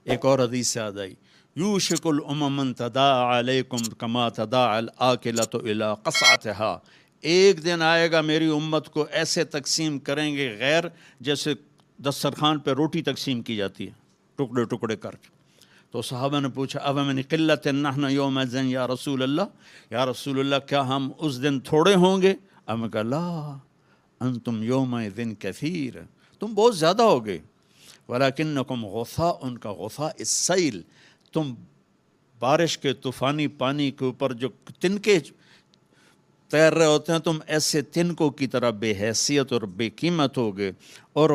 ایک اور حدیث یاد آئی، یوشک الامم تداعی علیکم کما تداعی الاکلۃ الی قصعتها، ایک دن آئے گا میری امت کو ایسے تقسیم کریں گے غیر جیسے دسترخوان پہ روٹی تقسیم کی جاتی ہے ٹکڑے ٹکڑے کر کے۔ تو صحابہ نے پوچھا اب من قلت نحن یومئذ یا رسول اللہ، یا رسول اللہ کیا ہم اس دن تھوڑے ہوں گے؟ اب میں کہا لا انتم یومئذ کثیر، تم بہت زیادہ ہوگے، ولکنکم غثاء، ان کا غثاء السیل، تم بارش کے طوفانی پانی کے اوپر جو تنکے تیر رہے ہوتے ہیں، تم ایسے تنکوں کی طرح بے حیثیت اور بے قیمت ہوگے، اور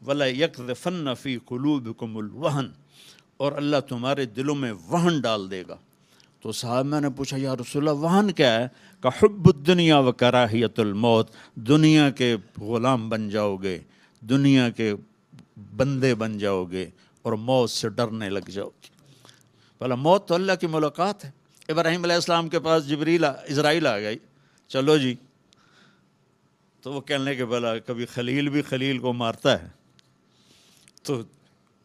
ولا یقذفن فی قلوبکم الوہن، اور اللہ تمہارے دلوں میں وہن ڈال دے گا۔ تو صحابہ نے پوچھا یا رسول اللہ وہن کیا ہے؟ کہ حب الدنیا و کراہیت الموت، دنیا کے غلام بن جاؤ گے، دنیا کے بندے بن جاؤ گے، اور موت سے ڈرنے لگ جاؤ گے۔ بھلا موت تو اللہ کی ملاقات ہے۔ ابراہیم علیہ السلام کے پاس اسرائیل آ گئی، چلو جی، تو وہ کہنے کہ بھلا کبھی خلیل بھی خلیل کو مارتا ہے، تو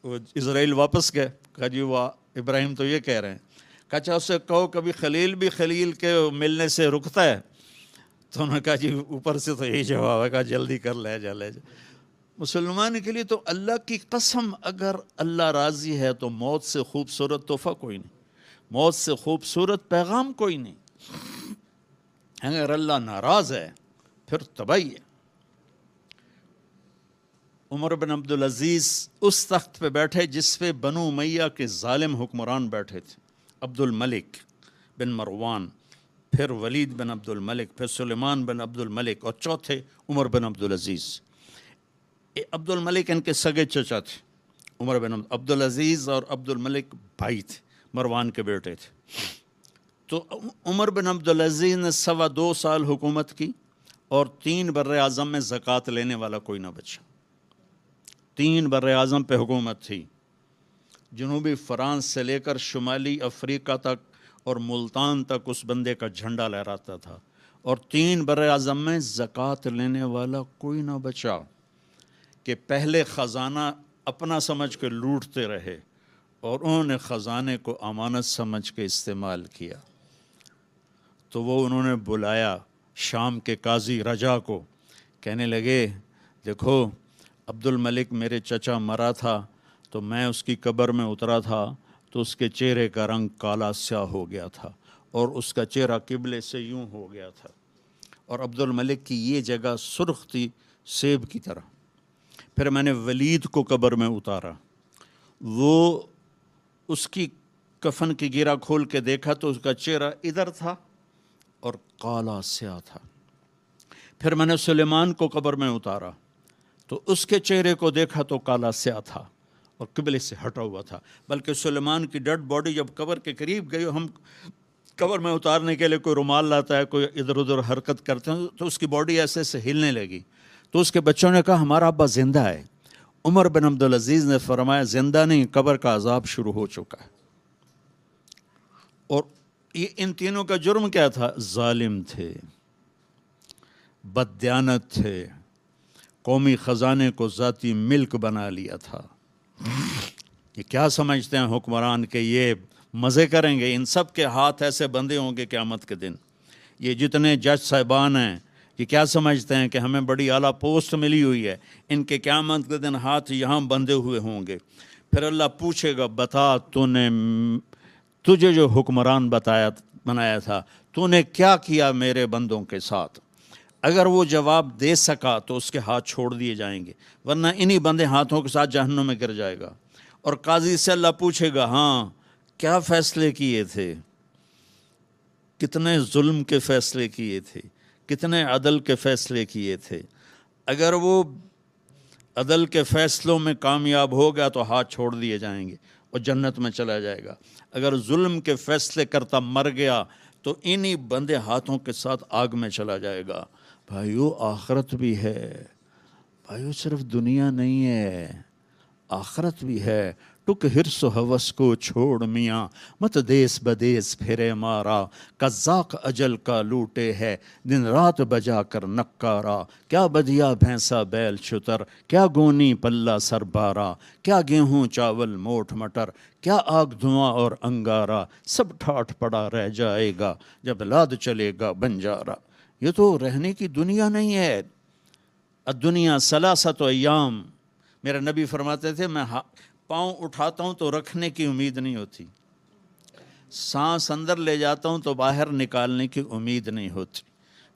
وہ اسرائیل واپس گئے، کہا جی وہ ابراہیم تو یہ کہہ رہے ہیں، کہا اچھا اس سے کہو کبھی خلیل بھی خلیل کے ملنے سے رکتا ہے؟ تو انہوں نے کہا جی اوپر سے تو یہی جواب ہے، کہا جلدی کر لے جا لے جا۔ مسلمان کے لیے تو اللہ کی قسم اگر اللہ راضی ہے تو موت سے خوبصورت تحفہ کوئی نہیں، موت سے خوبصورت پیغام کوئی نہیں۔ اگر اللہ ناراض ہے پھر تباہی ہے۔ عمر بن عبدالعزیز اس تخت پہ بیٹھے جس پہ بنو امیہ کے ظالم حکمران بیٹھے تھے، عبد الملک بن مروان، پھر ولید بن عبد الملک، پھر سلیمان بن عبد الملک، اور چوتھے عمر بن عبدالعزیز۔ عبد الملک ان کے سگے چچا تھے، عمر بن عبدالعزیز اور عبد الملک بھائی تھے، مروان کے بیٹے تھے۔ تو عمر بن عبدالعزیز نے 2.25 سال حکومت کی، اور 3 بر اعظم میں زکوٰۃ لینے والا کوئی نہ بچا۔ 3 بر اعظم پہ حکومت تھی، جنوبی فرانس سے لے کر شمالی افریقہ تک اور ملتان تک اس بندے کا جھنڈا لہراتا تھا، اور 3 بر اعظم میں زکوٰۃ لینے والا کوئی نہ بچا، کہ پہلے خزانہ اپنا سمجھ کے لوٹتے رہے، اور انہوں نے خزانے کو امانت سمجھ کے استعمال کیا۔ تو وہ انہوں نے بلایا شام کے قاضی رجا کو، کہنے لگے دیکھو عبد الملک میرے چچا مرا تھا تو میں اس کی قبر میں اترا تھا تو اس کے چہرے کا رنگ کالا سیاہ ہو گیا تھا، اور اس کا چہرہ قبلے سے یوں ہو گیا تھا، اور عبد الملک کی یہ جگہ سرخ تھی سیب کی طرح۔ پھر میں نے ولید کو قبر میں اتارا، وہ اس کی کفن کی گیرا کھول کے دیکھا تو اس کا چہرہ ادھر تھا اور کالا سیاہ تھا۔ پھر میں نے سلیمان کو قبر میں اتارا تو اس کے چہرے کو دیکھا تو کالا سیاہ تھا اور قبلے سے ہٹا ہوا تھا، بلکہ سلیمان کی ڈیڈ باڈی جب قبر کے قریب گئی، ہم قبر میں اتارنے کے لیے کوئی رومال لاتا ہے، کوئی ادھر ادھر حرکت کرتے ہیں تو اس کی باڈی ایسے ایسے ہلنے لگی، تو اس کے بچوں نے کہا ہمارا ابا زندہ ہے۔ عمر بن عبدالعزیز نے فرمایا زندہ نہیں، قبر کا عذاب شروع ہو چکا ہے۔ اور یہ ان تینوں کا جرم کیا تھا؟ ظالم تھے، بددیانت تھے، قومی خزانے کو ذاتی ملک بنا لیا تھا۔ یہ کیا سمجھتے ہیں حکمران کہ یہ مزے کریں گے؟ ان سب کے ہاتھ ایسے بندھے ہوں گے قیامت کے دن۔ یہ جتنے جج صاحبان ہیں یہ کیا سمجھتے ہیں کہ ہمیں بڑی اعلیٰ پوسٹ ملی ہوئی ہے؟ ان کے قیامت کے دن ہاتھ یہاں بندھے ہوئے ہوں گے۔ پھر اللہ پوچھے گا بتا تجھے جو حکمران بنایا تھا تو نے کیا کیا میرے بندوں کے ساتھ؟ اگر وہ جواب دے سکا تو اس کے ہاتھ چھوڑ دیے جائیں گے، ورنہ انہی بندے ہاتھوں کے ساتھ جہنم میں گر جائے گا۔ اور قاضی سے اللہ پوچھے گا ہاں کیا فیصلے کیے تھے، کتنے ظلم کے فیصلے کیے تھے، کتنے عدل کے فیصلے کیے تھے۔ اگر وہ عدل کے فیصلوں میں کامیاب ہو گیا تو ہاتھ چھوڑ دیے جائیں گے اور جنت میں چلا جائے گا۔ اگر ظلم کے فیصلے کرتا مر گیا تو انہی بندے ہاتھوں کے ساتھ آگ میں چلا جائے گا۔ بھائیو آخرت بھی ہے، بھائیو صرف دنیا نہیں ہے، آخرت بھی ہے۔ ٹک ہرس و ہوس کو چھوڑ میاں مت دیس بدیس پھرے مارا قزاق اجل کا لوٹے ہے دن رات بجا کر نکارا کیا بدیا بھینسا بیل شتر کیا گونی پلہ سر بارا کیا گیہوں چاول موٹ مٹر کیا آگ دھواں اور انگارا سب ٹھاٹھ پڑا رہ جائے گا جب لاد چلے گا بنجارا۔ یہ تو رہنے کی دنیا نہیں ہے۔ الدنیا ثلاثۃ ایام، میرے نبی فرماتے تھے میں پاؤں اٹھاتا ہوں تو رکھنے کی امید نہیں ہوتی، سانس اندر لے جاتا ہوں تو باہر نکالنے کی امید نہیں ہوتی۔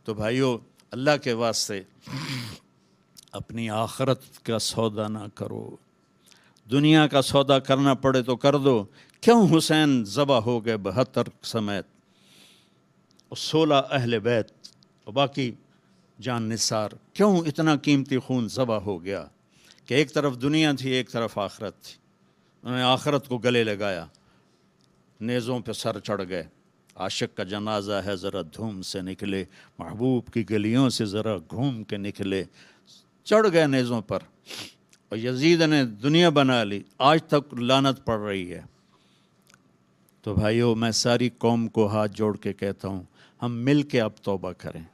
تو بھائیو اللہ کے واسطے اپنی آخرت کا سودا نہ کرو، دنیا کا سودا کرنا پڑے تو کر دو۔ کیوں حسین ذبح ہو گئے 72 سمیت، 16 اہل بیت اور باقی جان نثار، کیوں اتنا قیمتی خون ذبح ہو گیا؟ کہ ایک طرف دنیا تھی ایک طرف آخرت تھی، انہوں نے آخرت کو گلے لگایا، نیزوں پہ سر چڑھ گئے۔ عاشق کا جنازہ ہے ذرا دھوم سے نکلے، محبوب کی گلیوں سے ذرا گھوم کے نکلے، چڑھ گئے نیزوں پر۔ اور یزید نے دنیا بنا لی، آج تک لعنت پڑ رہی ہے۔ تو بھائیو میں ساری قوم کو ہاتھ جوڑ کے کہتا ہوں، ہم مل کے اب توبہ کریں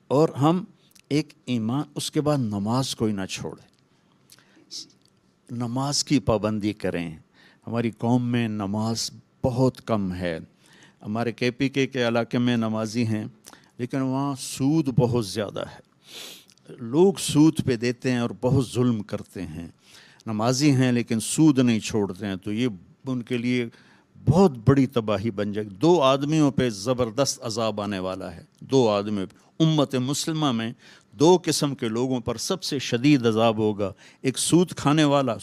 اور ہم ایک ایمان، اس کے بعد نماز کوئی نہ چھوڑے، نماز کی پابندی کریں۔ ہماری قوم میں نماز بہت کم ہے، ہمارے KPK کے علاقے میں نمازی ہیں لیکن وہاں سود بہت زیادہ ہے، لوگ سود پہ دیتے ہیں اور بہت ظلم کرتے ہیں، نمازی ہیں لیکن سود نہیں چھوڑتے ہیں، تو یہ ان کے لیے بہت بڑی تباہی بن جائے گی۔ 2 آدمیوں پہ زبردست عذاب آنے والا ہے، 2 آدمیوں پہ۔ امت مسلمہ میں 2 قسم کے لوگوں پر سب سے شدید عذاب ہوگا، ایک سود کھانے والا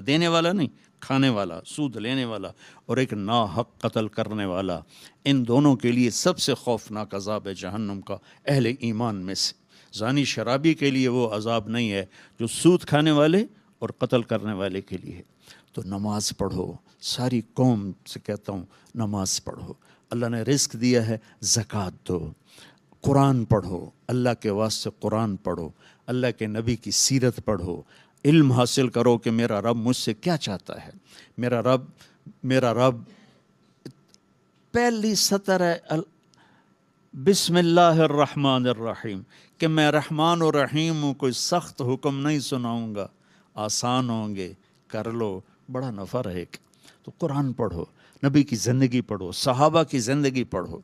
دینے والا نہیں، کھانے والا، سود لینے والا، اور ایک ناحق قتل کرنے والا۔ ان دونوں کے لیے سب سے خوفناک عذاب ہے جہنم کا، اہل ایمان میں سے۔ زانی شرابی کے لیے وہ عذاب نہیں ہے جو سود کھانے والے اور قتل کرنے والے کے لیے ہے۔ تو نماز پڑھو، ساری قوم سے کہتا ہوں نماز پڑھو، اللہ نے رزق دیا ہے، زکوٰۃ دو، قرآن پڑھو، اللہ کے واسطے قرآن پڑھو، اللہ کے نبی کی سیرت پڑھو، علم حاصل کرو کہ میرا رب مجھ سے کیا چاہتا ہے۔ میرا رب پہلی سطر ہے بسم اللہ الرحمن الرحیم، کہ میں رحمان و رحیم ہوں، کوئی سخت حکم نہیں سناؤں گا، آسان ہوں گے، کر لو، بڑا نفع رہے گا۔ تو قرآن پڑھو، نبی کی زندگی پڑھو، صحابہ کی زندگی پڑھو،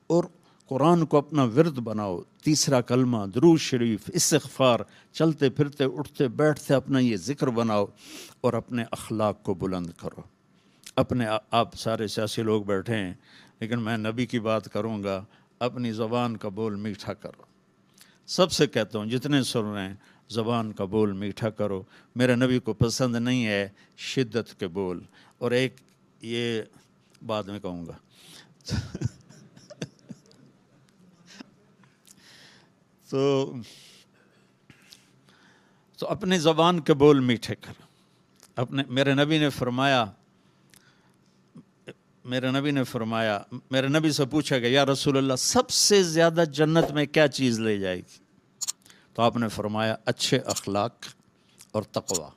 اور قرآن کو اپنا ورد بناؤ۔ تیسرا کلمہ، درود شریف، استغفار، چلتے پھرتے اٹھتے بیٹھتے اپنا یہ ذکر بناؤ، اور اپنے اخلاق کو بلند کرو۔ آپ سارے سیاسی لوگ بیٹھے ہیں لیکن میں نبی کی بات کروں گا، اپنی زبان کا بول میٹھا کرو۔ سب سے کہتا ہوں جتنے سن رہے ہیں، زبان کا بول میٹھا کرو۔ میرے نبی کو پسند نہیں ہے شدت کے بول، اور ایک یہ بعد میں کہوں گا۔ تو اپنی زبان کے بول میٹھے کر۔ میرے نبی سے پوچھا کہ یا رسول اللہ سب سے زیادہ جنت میں کیا چیز لے جائے گی؟ تو آپ نے فرمایا اچھے اخلاق اور تقوی۔